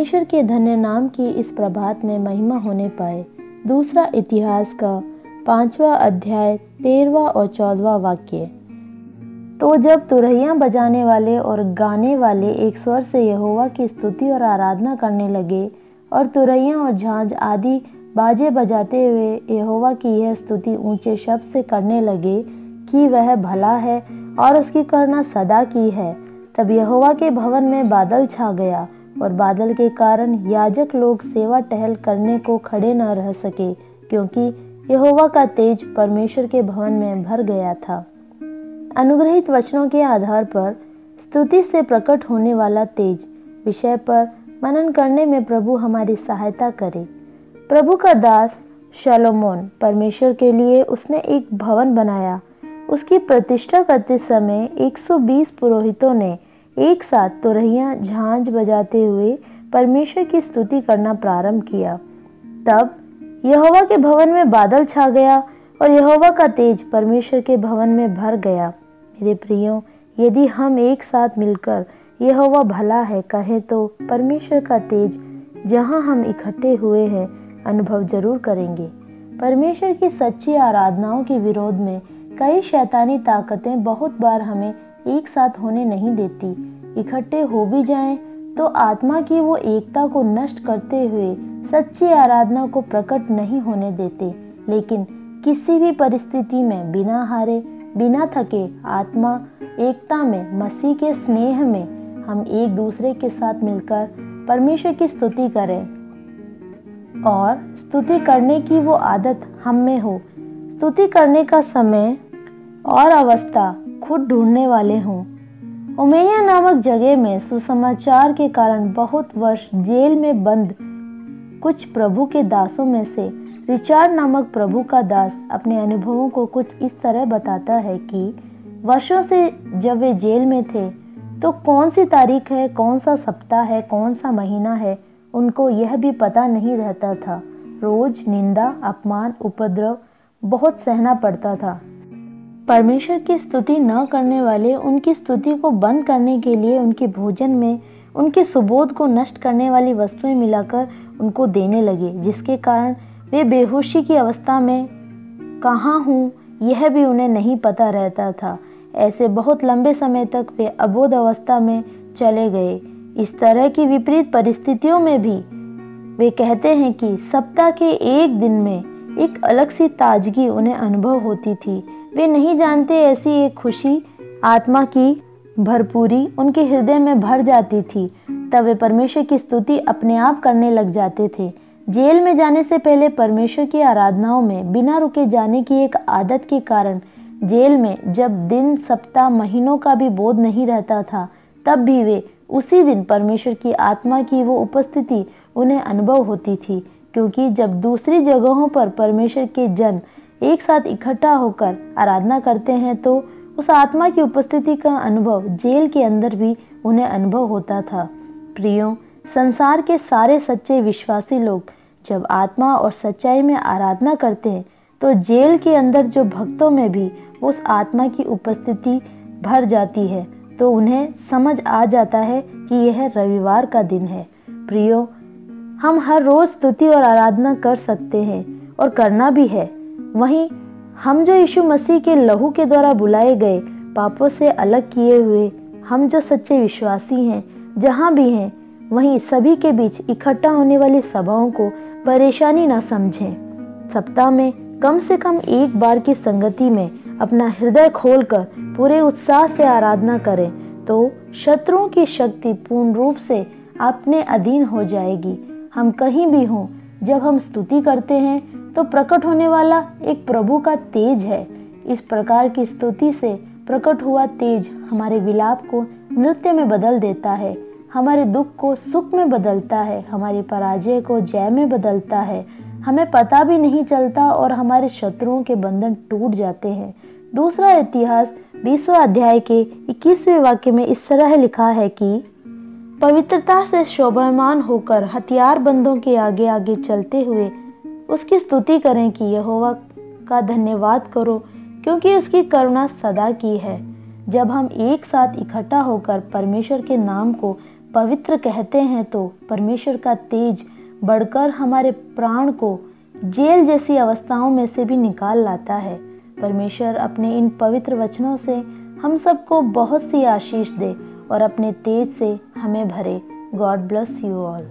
परमेश्वर के धन्य नाम की इस प्रभात में महिमा होने पाए। दूसरा इतिहास का 5वां अध्याय 13वां और 14वां वाक्य। तो जब तुरहियां बजाने वाले और गाने वाले एक स्वर से यहोवा की स्तुति और आराधना करने लगे और तुरहियां और झांझ आदि बाजे बजाते हुए यहोवा की यह स्तुति ऊंचे शब्द से करने लगे कि वह भला है और उसकी करुणा सदा की है, तब यहोवा के भवन में बादल छा गया और बादल के कारण याजक लोग सेवा टहल करने को खड़े न रह सके, क्योंकि यहोवा का तेज परमेश्वर के भवन में भर गया था। अनुग्रहित वचनों के आधार पर स्तुति से प्रकट होने वाला तेज विषय पर मनन करने में प्रभु हमारी सहायता करे। प्रभु का दास शलोमोन परमेश्वर के लिए उसने एक भवन बनाया। उसकी प्रतिष्ठा करते समय 120 पुरोहितों ने एक साथ तुरहियां झांझ बजाते हुए परमेश्वर की स्तुति करना प्रारंभ किया। तब यहोवा के भवन में बादल छा गया और यहोवा का तेज परमेश्वर के भवन में भर गया। मेरे प्रियो, यदि हम एक साथ मिलकर यहोवा भला है कहे तो परमेश्वर का तेज जहां हम इकट्ठे हुए हैं अनुभव जरूर करेंगे। परमेश्वर की सच्ची आराधनाओं के विरोध में कई शैतानी ताकतें बहुत बार हमें एक साथ होने नहीं देती। इकट्ठे हो भी जाएं तो आत्मा की वो एकता को नष्ट करते हुए सच्ची आराधना को प्रकट नहीं होने देते। लेकिन किसी भी परिस्थिति में बिना हारे बिना थके आत्मा एकता में मसीह के स्नेह में हम एक दूसरे के साथ मिलकर परमेश्वर की स्तुति करें और स्तुति करने की वो आदत हम में हो। स्तुति करने का समय और अवस्था खुद ढूंढने वाले हों। उमैया नामक जगह में सुसमाचार के कारण बहुत वर्ष जेल में बंद कुछ प्रभु के दासों में से रिचार्ड नामक प्रभु का दास अपने अनुभवों को कुछ इस तरह बताता है कि वर्षों से जब वे जेल में थे तो कौन सी तारीख है, कौन सा सप्ताह है, कौन सा महीना है, उनको यह भी पता नहीं रहता था। रोज निंदा, अपमान, उपद्रव बहुत सहना पड़ता था। परमेश्वर की स्तुति न करने वाले उनकी स्तुति को बंद करने के लिए उनके भोजन में उनके सुबोध को नष्ट करने वाली वस्तुएं मिलाकर उनको देने लगे, जिसके कारण वे बेहोशी की अवस्था में कहाँ हूँ यह भी उन्हें नहीं पता रहता था। ऐसे बहुत लंबे समय तक वे अबोध अवस्था में चले गए। इस तरह की विपरीत परिस्थितियों में भी वे कहते हैं कि सप्ताह के एक दिन में एक अलग सी ताजगी उन्हें अनुभव होती थी। वे नहीं जानते ऐसी एक खुशी, आत्मा की भरपूरी उनके हृदय में भर जाती थी। तब वे परमेश्वर की स्तुति अपने आप करने लग जाते थे। जेल में जाने से पहले परमेश्वर की आराधनाओं में बिना रुके जाने की एक आदत के कारण जेल में जब दिन, सप्ताह, महीनों का भी बोध नहीं रहता था, तब भी वे उसी दिन परमेश्वर की आत्मा की वो उपस्थिति उन्हें अनुभव होती थी। क्योंकि जब दूसरी जगहों पर परमेश्वर के जन एक साथ इकट्ठा होकर आराधना करते हैं तो उस आत्मा की उपस्थिति का अनुभव जेल के अंदर भी उन्हें अनुभव होता था। प्रियो, संसार के सारे सच्चे विश्वासी लोग जब आत्मा और सच्चाई में आराधना करते हैं तो जेल के अंदर जो भक्तों में भी उस आत्मा की उपस्थिति भर जाती है, तो उन्हें समझ आ जाता है कि यह रविवार का दिन है। प्रियो, हम हर रोज स्तुति और आराधना कर सकते हैं और करना भी है। वहीं हम जो यीशु मसीह के लहू के द्वारा बुलाए गए, पापों से अलग किए हुए, हम जो सच्चे विश्वासी हैं, जहाँ भी हैं, वहीं सभी के बीच इकट्ठा होने वाली सभाओं को परेशानी ना समझें। सप्ताह में कम से कम एक बार की संगति में अपना हृदय खोलकर पूरे उत्साह से आराधना करें तो शत्रुओं की शक्ति पूर्ण रूप से अपने अधीन हो जाएगी। हम कहीं भी हों, जब हम स्तुति करते हैं तो प्रकट होने वाला एक प्रभु का तेज है। इस प्रकार की स्तुति से प्रकट हुआ तेज हमारे विलाप को नृत्य में बदल देता है, हमारे दुख को सुख में बदलता है, हमारी पराजय को जय में बदलता है। हमें पता भी नहीं चलता और हमारे शत्रुओं के बंधन टूट जाते हैं। दूसरा इतिहास 20वां अध्याय के 21वें वाक्य में इस तरह लिखा है कि पवित्रता से शोभायमान होकर हथियारबंदों के आगे आगे चलते हुए उसकी स्तुति करें कि यहोवा का धन्यवाद करो, क्योंकि उसकी करुणा सदा की है। जब हम एक साथ इकट्ठा होकर परमेश्वर के नाम को पवित्र कहते हैं तो परमेश्वर का तेज बढ़कर हमारे प्राण को जेल जैसी अवस्थाओं में से भी निकाल लाता है। परमेश्वर अपने इन पवित्र वचनों से हम सबको बहुत सी आशीष दे और अपने तेज से हमें भरे। God bless you all.